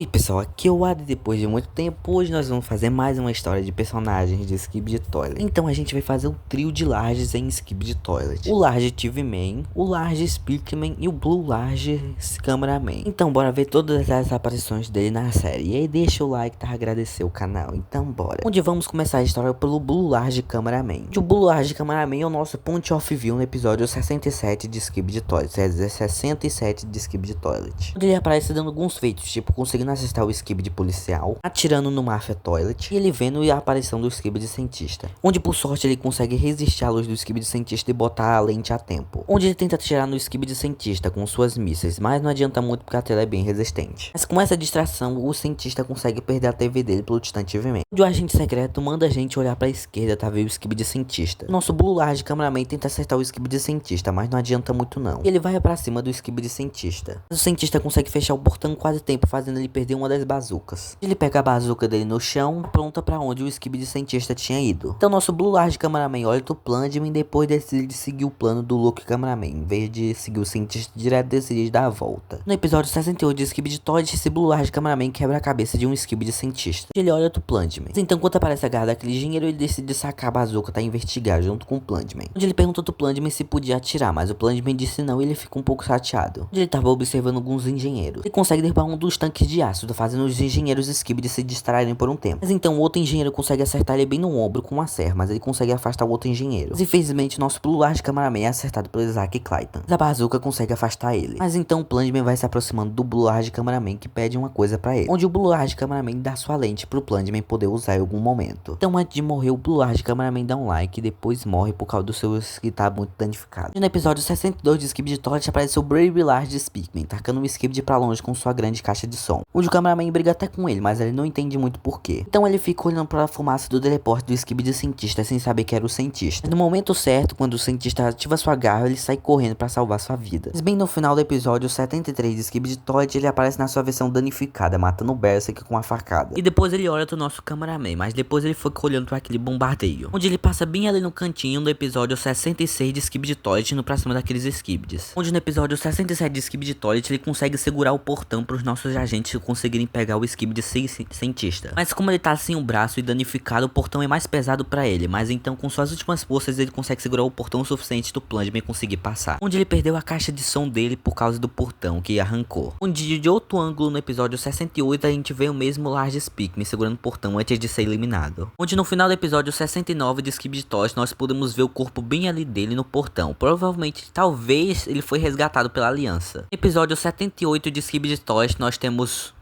E pessoal, aqui é o Adi. Depois de muito tempo, hoje nós vamos fazer mais uma história de personagens de Skibidi Toilet. Então a gente vai fazer o trio de Larges em Skibidi Toilet: o Large TV Man, o Large Speakman e o Blue Large Cameraman. Então bora ver todas as aparições dele na série. E aí deixa o like para agradecer o canal. Então bora. Onde vamos começar a história pelo Blue Large Cameraman. O Blue Large Cameraman é o nosso point of view no episódio 67 de Skibidi Toilet. Quer dizer, 67 de Skibidi Toilet. Onde ele aparece dando alguns feitos, tipo conseguindo assistir o Skibidi policial, atirando no Mafia Toilet, e ele vendo a aparição do Skibidi cientista, onde por sorte ele consegue resistir à luz do Skibidi cientista e botar a lente a tempo, onde ele tenta atirar no Skibidi cientista com suas mísseis, mas não adianta muito porque a tela é bem resistente. Mas com essa distração, o cientista consegue perder a TV dele pelo Titan TV Man, onde o agente secreto manda a gente olhar pra esquerda pra ver o Skibidi cientista. O nosso Blue Large Cameraman tenta acertar o Skibidi cientista, mas não adianta muito não, e ele vai pra cima do Skibidi cientista, mas o cientista consegue fechar o portão quase tempo, fazendo ele perder uma das bazucas. Ele pega a bazuca dele no chão, pronta pra onde o Skibidi cientista tinha ido. Então nosso Blue Large Cameraman olha o Plungman e depois decide seguir o plano do Luke Cameraman. Em vez de seguir o cientista direto, decide dar a volta. No episódio 68 de Skibidi Toilet, esse Blue Large Cameraman quebra a cabeça de um Skibidi cientista. Ele olha o Plungman. Então quando aparece a garra daquele engenheiro, ele decide sacar a bazuca pra investigar junto com o Plungman. Onde ele pergunta ao Plungman se podia atirar, mas o Plungman disse não e ele fica um pouco chateado. Onde ele tava observando alguns engenheiros. Ele consegue derrubar um dos tanques de ácido, fazendo os engenheiros Skibidi se distraírem por um tempo. Mas então o outro engenheiro consegue acertar ele bem no ombro com uma serra, mas ele consegue afastar o outro engenheiro. Mas infelizmente nosso Blue Large Cameraman é acertado pelo Isaac Clayton. Mas a bazuca consegue afastar ele. Mas então o Plungman vai se aproximando do Blue Large Cameraman, que pede uma coisa pra ele, onde o Blue Large Cameraman dá sua lente pro Plungman poder usar em algum momento. Então antes de morrer, o Blue Large Cameraman dá um like e depois morre por causa dos seus que tá muito danificado. E no episódio 62 de Skibidi Toilet aparece o Brave Large Speakman, tacando um Skibidi pra longe com sua grande caixa de som, onde o cameraman briga até com ele, mas ele não entende muito porquê. Então ele fica olhando para a fumaça do teleporte do Skibidi cientista sem saber que era o cientista. Mas no momento certo, quando o cientista ativa sua garra, ele sai correndo para salvar sua vida. Mas bem no final do episódio 73 de Skibidi Toilet, ele aparece na sua versão danificada, matando o Berserk com uma facada. E depois ele olha pro nosso cameraman, mas depois ele fica olhando para aquele bombardeio, onde ele passa bem ali no cantinho do episódio 66 de Skibidi Toilet, indo pra cima daqueles Skibidis. Onde no episódio 67 de Skibidi Toilet, ele consegue segurar o portão para os nossos agentes conseguirem pegar o Skibidi cientista. Mas como ele tá sem o braço e danificado, o portão é mais pesado pra ele. Mas então com suas últimas forças ele consegue segurar o portão o suficiente do Plungman conseguir passar. Onde ele perdeu a caixa de som dele por causa do portão que arrancou. Onde de outro ângulo no episódio 68 a gente vê o mesmo Large Speakman segurando o portão antes de ser eliminado. Onde no final do episódio 69 de Skibidi Toilet nós podemos ver o corpo bem ali dele no portão. Provavelmente, talvez ele foi resgatado pela aliança. No episódio 78 de Skibidi Toilet nós temos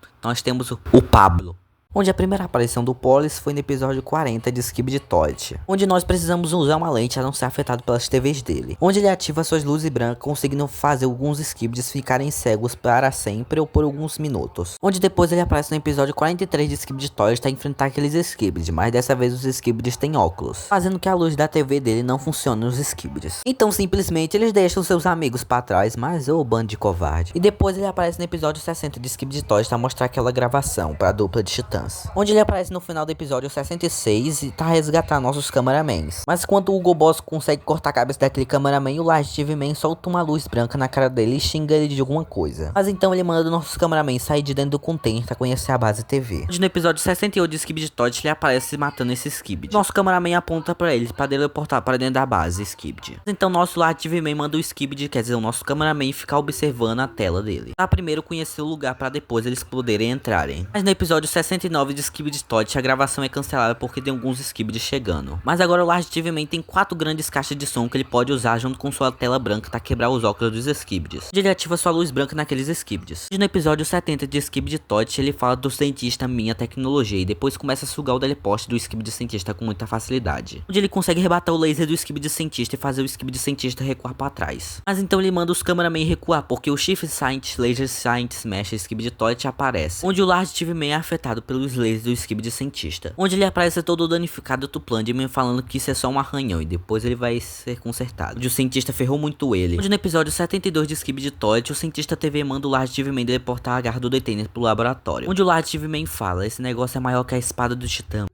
o Pablo, onde a primeira aparição do Polis foi no episódio 40 de Skibidi Toilet, onde nós precisamos usar uma lente a não ser afetado pelas TVs dele, onde ele ativa suas luzes brancas, conseguindo fazer alguns Skibidis ficarem cegos para sempre ou por alguns minutos, onde depois ele aparece no episódio 43 de Skibidi Toilet para enfrentar aqueles Skibidis, mas dessa vez os Skibidis têm óculos, fazendo que a luz da TV dele não funcione nos Skibidis. Então simplesmente eles deixam seus amigos para trás, mas ô bando de covarde. E depois ele aparece no episódio 60 de Skibidi Toilet para mostrar aquela gravação para a dupla de titãs, onde ele aparece no final do episódio 66 e tá resgatando nossos cameramans. Mas quando o Hugo Boss consegue cortar a cabeça daquele cameraman, o Large TV Man solta uma luz branca na cara dele e xinga ele de alguma coisa. Mas então ele manda nossos cameramans sair de dentro do container pra conhecer a base TV. Onde no episódio 68 de Skibidi Toilet ele aparece matando esse Skibidi. Nosso cameraman aponta pra ele pra teleportar para dentro da base Skibidi. Então nosso Large TV Man manda o Skibidi, quer dizer, o nosso cameraman, ficar observando a tela dele, pra primeiro conhecer o lugar pra depois eles poderem entrarem. Mas no episódio 69 de Skibidi Toilet a gravação é cancelada porque tem alguns Skibidis chegando. Mas agora o Large TV Man tem 4 grandes caixas de som que ele pode usar junto com sua tela branca para quebrar os óculos dos Skibidis, onde ele ativa sua luz branca naqueles Skibidis. E no episódio 70 de Skibidi Toilet ele fala do cientista Minha Tecnologia e depois começa a sugar o teleporte do Skibidi cientista com muita facilidade, onde ele consegue rebatar o laser do Skibidi cientista e fazer o Skibidi cientista recuar para trás. Mas então ele manda os cameramen recuar porque o Chief Scientist Laser Scientist Smash Skibidi Toilet aparece, onde o Large TV Man é afetado pelos lasers do Skibidi cientista, onde ele aparece todo danificado do Plungman falando que isso é só um arranhão e depois ele vai ser consertado, onde o cientista ferrou muito ele. Onde no episódio 72 de Skibidi Toilet o cientista TV manda o Large TV Man teleportar a garra do Detainer pro laboratório, onde o Large TV Man fala: esse negócio é maior que a espada do Titã.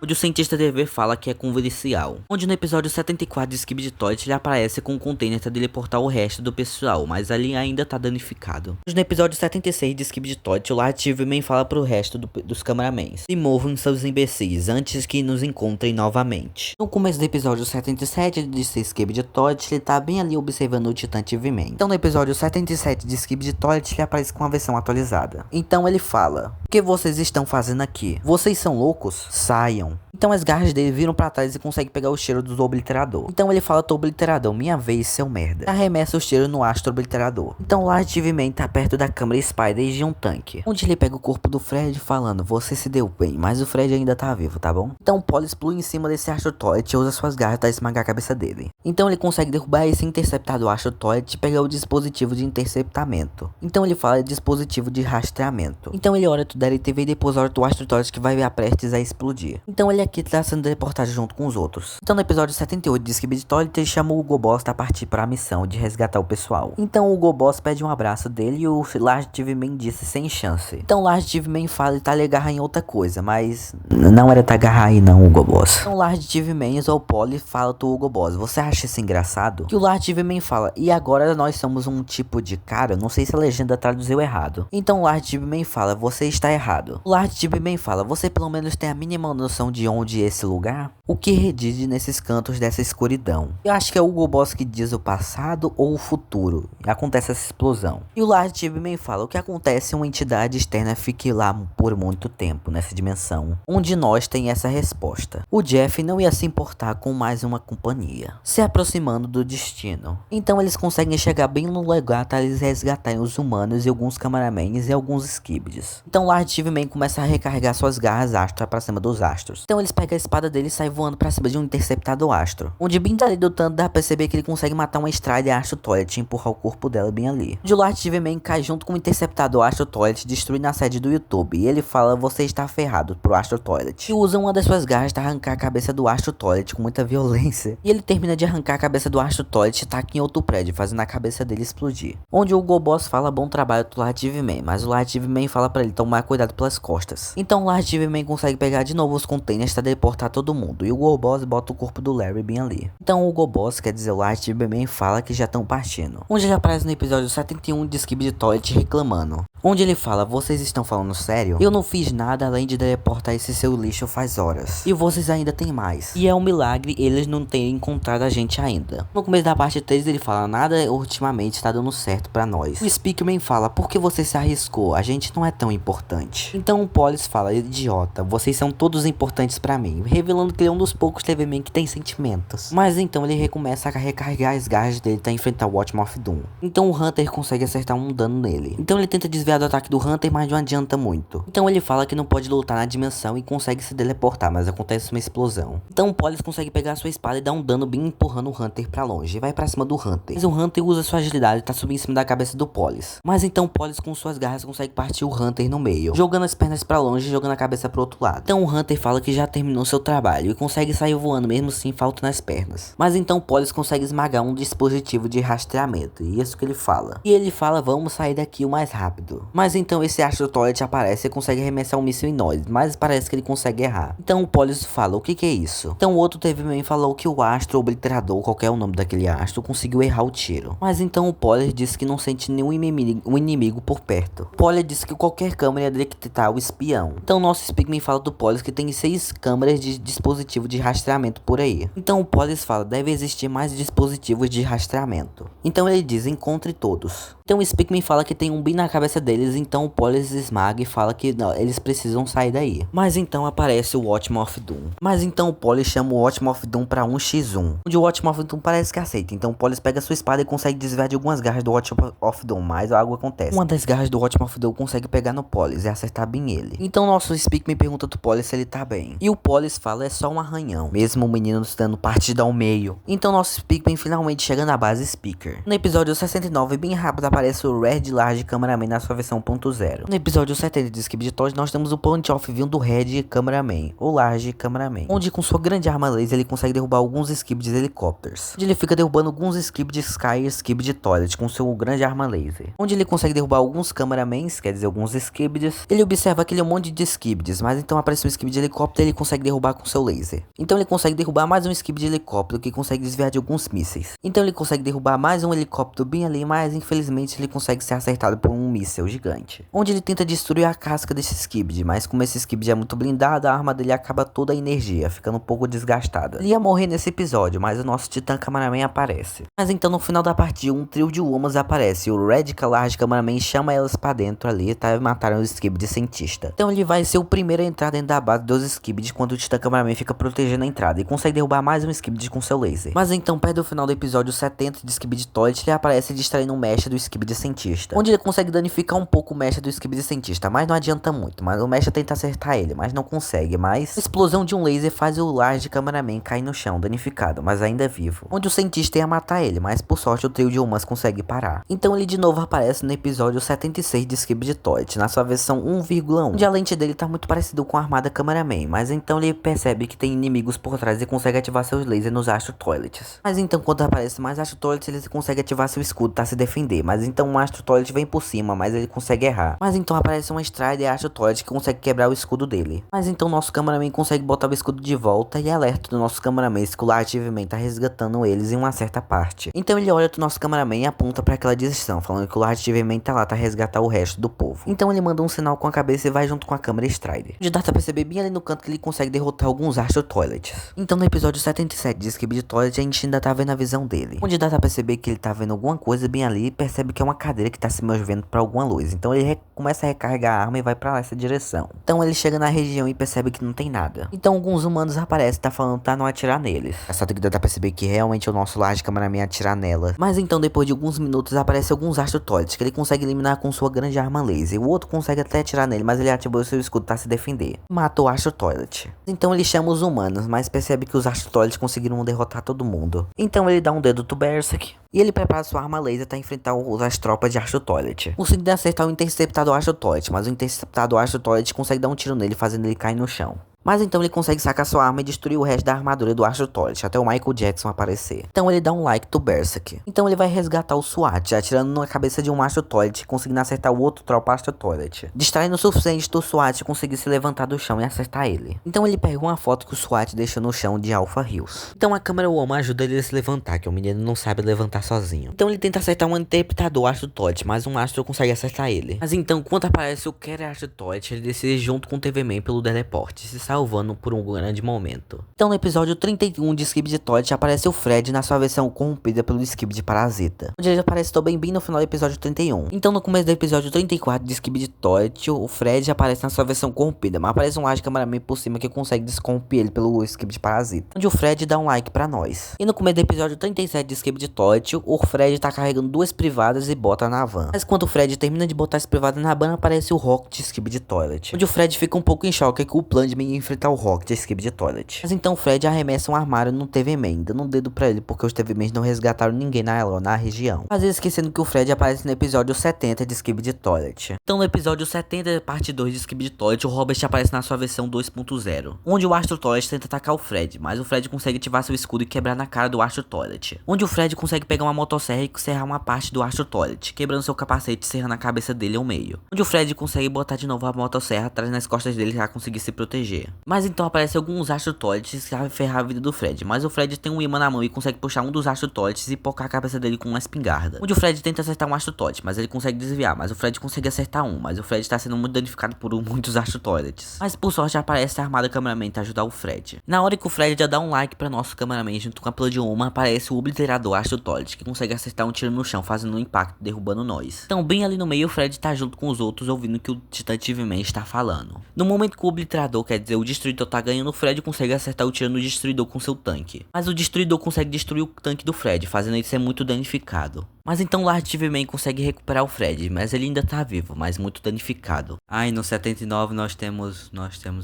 onde o cientista TV fala que é confidencial. Onde no episódio 74 de Skibidi Toilet ele aparece com um container pra teleportar o resto do pessoal, mas ali ainda tá danificado. Onde no episódio 76 de Skibidi Toilet o Large TV fala pro resto dos cameramans: se movam seus imbecis antes que nos encontrem novamente. No começo do episódio 77 de Skibidi Toilet ele tá bem ali observando o Titã TV Man. Então no episódio 77 de Skibidi Toilet ele aparece com a versão atualizada. Então ele fala: o que vocês estão fazendo aqui? Vocês são loucos? Saiam. Então as garras dele viram pra trás e conseguem pegar o cheiro do obliterador. Então ele fala: tô obliterador, minha vez, seu merda. Arremessa o cheiro no astro obliterador. Então o Large TV Man tá perto da câmera Spider de um tanque, onde ele pega o corpo do Fred falando: você se deu bem, mas o Fred ainda tá vivo, tá bom? Então o Polly pula em cima desse Astro Toilet e usa suas garras pra esmagar a cabeça dele. Então ele consegue derrubar esse interceptado Astro Toilet e pegar o dispositivo de interceptamento. Então ele fala: dispositivo de rastreamento. Então ele olha tudo da LTV e depois olha o Astro Toilet que vai ver prestes a explodir. Então ele aqui tá sendo teleportado junto com os outros. Então no episódio 78 de Skibidi Toilet ele chama o Hugo Boss pra partir para a missão de resgatar o pessoal. Então o Hugo Boss pede um abraço dele e o Large TV Man disse: sem chance. Então o Large TV Man fala e tá ali agarrar em outra coisa, mas não era tá agarrar aí não, Hugo Boss. Então o Large TV Man ou o Polly fala pro Hugo Boss: você acha isso engraçado? Que o Large TV Man fala: e agora nós somos um tipo de cara? Não sei se a legenda traduziu errado. Então o Large TV Man fala: você está errado. O Large TV Man fala: você pelo menos tem a mínima noção de onde é esse lugar? O que redide nesses cantos dessa escuridão? Eu acho que é o Hugo Boss que diz o passado ou o futuro. Acontece essa explosão. E o Large TV Man fala: o que acontece se uma entidade externa fique lá por muito tempo nessa dimensão? Um de nós tem essa resposta. O Jeff não ia se importar com mais uma companhia, se aproximando do destino. Então eles conseguem chegar bem no lugar para eles resgatarem os humanos e alguns cameramans e alguns skibidis. Então o Large TV Man começa a recarregar suas garras astro pra cima dos astros. Então eles pegam a espada dele e saem voando pra cima de um interceptado astro. Onde bem dali do tanto dá pra perceber que ele consegue matar uma Strider Astro Toilet e empurrar o corpo dela bem ali. O Large TV Man cai junto com o interceptado Astro Toilet, destruindo a sede do YouTube. E ele fala: você está ferrado pro Astro Toilet. E usa uma das suas garras pra arrancar a cabeça do Astro Toilet com muita violência. E ele termina de arrancar a cabeça do Astro Toilet e taca em outro prédio, fazendo a cabeça dele explodir. Onde o Hugo Boss fala: bom trabalho do Large TV Man, mas o Large TV Man fala pra ele tomar cuidado pelas costas. Então o Large TV Man consegue pegar de novo os containers pra teleportar todo mundo. E o Hugo Boss bota o corpo do Larry bem ali. Então o Hugo Boss, quer dizer o Large TV Man, fala que já estão partindo. Onde ele aparece no episódio 71 de Skibidi Toilet reclamando. Onde ele fala: vocês estão falando sério? Eu não fiz nada além de teleportar esse seu lixo faz horas. E vocês ainda tem mais. E é um milagre eles não terem encontrado a gente ainda. No começo da parte 3 ele fala: nada ultimamente está dando certo pra nós. O Speakman fala: por que você se arriscou? A gente não é tão importante. Então o Polly fala: idiota, vocês são todos importantes pra mim. Revelando que ele é um dos poucos TV-Man que tem sentimentos. Mas então ele recomeça a recarregar as garras dele pra enfrentar o Watchman of Doom. Então o Hunter consegue acertar um dano nele. Então ele tenta desviar do ataque do Hunter, mas não adianta muito. Então ele fala que não pode lutar na dimensão e consegue se teleportar, mas acontece uma explosão. Então o Polly consegue pegar sua espada e dar um dano bem empurrando o Hunter pra longe. E vai pra cima do Hunter. Mas o Hunter usa sua agilidade e tá subindo em cima da cabeça do Polly. Mas então o Polly com suas garras consegue partir o Hunter no meio, jogando as pernas pra longe e jogando a cabeça pro outro lado. Então o Hunter fala que já terminou seu trabalho e consegue sair voando mesmo assim faltando as pernas. Mas então o Polly consegue esmagar um dispositivo de rastreamento, e isso que ele fala. E ele fala: vamos sair daqui o mais rápido. Mas então esse Astro Toilet aparece e consegue arremessar um míssil em nós, mas parece que ele consegue errar. Então o Polly fala: o que é isso? Então o outro TV-Man falou que o Astro Obliterador, qualquer é o nome daquele astro, conseguiu errar o tiro. Mas então o Polly disse que não sente nenhum inimigo por perto. O Polly disse que qualquer câmera ia detectar o espião. Então o nosso Speakman fala do Polly que tem 6 câmeras de dispositivo de rastreamento por aí. Então o Polly fala: deve existir mais dispositivos de rastreamento. Então ele diz: encontre todos. Então o Speakman fala que tem um bem na cabeça deles, então o Polly esmaga e fala que não, eles precisam sair daí. Mas então aparece o Watchman of Doom. Mas então o Polly chama o Watchman of Doom pra 1x1, onde o Watchman of Doom parece que aceita. Então o Polly pega sua espada e consegue desviar de algumas garras do Watchman of Doom, mas algo acontece. Uma das garras do Watchman of Doom consegue pegar no Polly e acertar bem ele. Então nosso Speakman pergunta do Polly se ele tá bem. E o Polly fala: é só um arranhão, mesmo o menino estando partida ao meio. Então nosso Speakman finalmente chega na base Speaker. No episódio 69, bem rápido, aparece o Red Large Cameraman na sua versão 1.0. No episódio 70 de Skibidi Toilet, nós temos o point-off vindo do Red Cameraman, ou Large Cameraman, onde com sua grande arma laser ele consegue derrubar alguns Skibidi helicópteros, onde ele fica derrubando alguns Skibidi Sky e Skibidi Toilet com seu grande arma laser, onde ele consegue derrubar alguns Cameramans, quer dizer, alguns Skibidis. Ele observa aquele monte de Skibidis, mas então aparece um Skibidi helicóptero e ele consegue derrubar com seu laser. Então ele consegue derrubar mais um Skibidi helicóptero que consegue desviar de alguns mísseis. Então ele consegue derrubar mais um helicóptero bem ali, mas infelizmente ele consegue ser acertado por um míssil gigante, onde ele tenta destruir a casca desse Skibidi, mas como esse Skibidi é muito blindado, a arma dele acaba toda a energia, ficando um pouco desgastada. Ele ia morrer nesse episódio, mas o nosso Titã Cameraman aparece. Mas então no final da partida, um trio de womas aparece, o Red Large Cameraman chama elas pra dentro ali, tá? E mataram o Skibidi cientista. Então ele vai ser o primeiro a entrar dentro da base dos Skibidi quando o Titã Cameraman fica protegendo a entrada e consegue derrubar mais um Skibidi com seu laser. Mas então perto do final do episódio 70 de Skibidi Toilet, ele aparece distraindo um mecha do Skibidi cientista, onde ele consegue danificar um pouco o mecha do Skibidi cientista, mas não adianta muito, mas o mecha tenta acertar ele, mas não consegue, mas a explosão de um laser faz o Large Cameraman cair no chão, danificado, mas ainda vivo, onde o cientista ia matar ele, mas por sorte o trio de humanos consegue parar. Então ele de novo aparece no episódio 76 de Skibidi Toilet, na sua versão 1.1, onde a lente dele tá muito parecido com a armada Cameraman, mas então ele percebe que tem inimigos por trás e consegue ativar seus lasers nos Astro Toilets. Mas então quando aparece mais Astro Toilets, ele consegue ativar seu escudo pra se defender, mas então um Astro Toilet vem por cima, mas ele consegue errar. Mas então aparece uma Strider e Astro Toilet que consegue quebrar o escudo dele. Mas então nosso Cameraman consegue botar o escudo de volta e alerta do nosso Cameraman que o Large Man tá resgatando eles em uma certa parte. Então ele olha pro nosso Cameraman e aponta pra aquela direção, falando que o Large Man tá lá pra resgatar o resto do povo. Então ele manda um sinal com a cabeça e vai junto com a câmera Strider, onde dá pra perceber bem ali no canto que ele consegue derrotar alguns Astro Toilets. Então no episódio 77 de Skibidi Toilet, a gente ainda tá vendo a visão dele, onde dá pra perceber que ele tá vendo alguma coisa bem ali e percebe que é uma cadeira que tá se movendo pra alguma luz. Então ele começa a recarregar a arma e vai pra essa direção. Então ele chega na região e percebe que não tem nada. Então alguns humanos aparecem, tá falando pra não atirar neles. É só que dá pra perceber que realmente é o nosso Large Cameraman atirar nela. Mas então depois de alguns minutos aparece alguns Astro Toilets que ele consegue eliminar com sua grande arma laser. O outro consegue até atirar nele, mas ele ativou seu escudo pra se defender. Matou o Astro Toilet. Então ele chama os humanos, mas percebe que os Astro Toilets conseguiram derrotar todo mundo. Então ele dá um dedo do Berserk e ele prepara sua arma laser para enfrentar as tropas de Astro Toilet, conseguindo acertar o interceptador Astro Toilet, mas o interceptador Astro Toilet consegue dar um tiro nele, fazendo ele cair no chão. Mas então ele consegue sacar sua arma e destruir o resto da armadura do Astro Toilet, até o Michael Jackson aparecer. Então ele dá um like do Berserk. Então ele vai resgatar o SWAT, atirando na cabeça de um Astro Toilet, conseguindo acertar o outro tropa Astro Toilet, distraindo o suficiente do SWAT conseguir se levantar do chão e acertar ele. Então ele pega uma foto que o SWAT deixou no chão de Alpha Hills. Então a câmera Woman ajuda ele a se levantar, que o menino não sabe levantar sozinho. Então ele tenta acertar um interpretador Astro Toilet, mas um Astro consegue acertar ele. Mas então quando aparece o Kere Astro Toilet, ele decide junto com o TV-Man pelo teleporte, se salvando por um grande momento. Então no episódio 31 de Skibidi Toilet aparece o Fred na sua versão corrompida pelo Skibidi Parasita, onde ele aparece também bem no final do episódio 31. Então no começo do episódio 34 de Skibidi Toilet, o Fred aparece na sua versão corrompida, mas aparece um Large Cameraman por cima que consegue descorromper ele pelo Skibidi Parasita, onde o Fred dá um like pra nós. E no começo do episódio 37 de Skibidi Toilet, o Fred tá carregando duas privadas e bota na van. Mas quando o Fred termina de botar as privadas na van, aparece o Rocket de Skibidi Toilet, onde o Fred fica um pouco em choque com o plano de enfrentar o Rocket de Skibidi Toilet. Mas então o Fred arremessa um armário no TV-Man, dando um dedo pra ele porque os TV-Mans não resgataram ninguém na região. Mas esquecendo que o Fred aparece no episódio 70 de Skibidi Toilet. Então no episódio 70, parte 2 de Skibidi Toilet, o Robert aparece na sua versão 2.0, onde o Astro Toilet tenta atacar o Fred, mas o Fred consegue ativar seu escudo e quebrar na cara do Astro Toilet, onde o Fred consegue pegar uma motosserra e serrar uma parte do Astro Toilet, quebrando seu capacete e serrando a cabeça dele ao meio, onde o Fred consegue botar de novo a motosserra atrás nas costas dele pra conseguir se proteger. Mas então aparece alguns Astro Toilets que vai ferrar a vida do Fred, mas o Fred tem um imã na mão e consegue puxar um dos Astro Toilets e pocar a cabeça dele com uma espingarda, onde o Fred tenta acertar um Astro Toilet, mas ele consegue desviar, mas o Fred consegue acertar um, mas o Fred está sendo muito danificado por muitos Astro Toilets. Mas por sorte aparece a armada Cameraman pra ajudar o Fred. Na hora que o Fred já dá um like pra nosso Cameraman junto com a Blood Woman, aparece o obliterador Astro Toilet, que consegue acertar um tiro no chão, fazendo um impacto, derrubando nós. Então bem ali no meio o Fred tá junto com os outros, ouvindo o que o Titã TV-Man está falando. No momento que o obliterador, quer dizer o Destruidor, tá ganhando, o Fred consegue acertar o tiro no Destruidor com seu tanque, mas o Destruidor consegue destruir o tanque do Fred, fazendo ele ser muito danificado. Mas então o Large TV-Man consegue recuperar o Fred, mas ele ainda tá vivo, mas muito danificado. Ah, e no 79 nós temos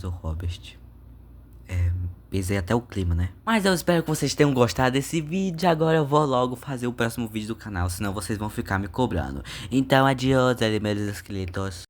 o Robert. Pesei até o clima, né? Mas eu espero que vocês tenham gostado desse vídeo. Agora eu vou logo fazer o próximo vídeo do canal, senão vocês vão ficar me cobrando. Então, adiós, meus esqueletos.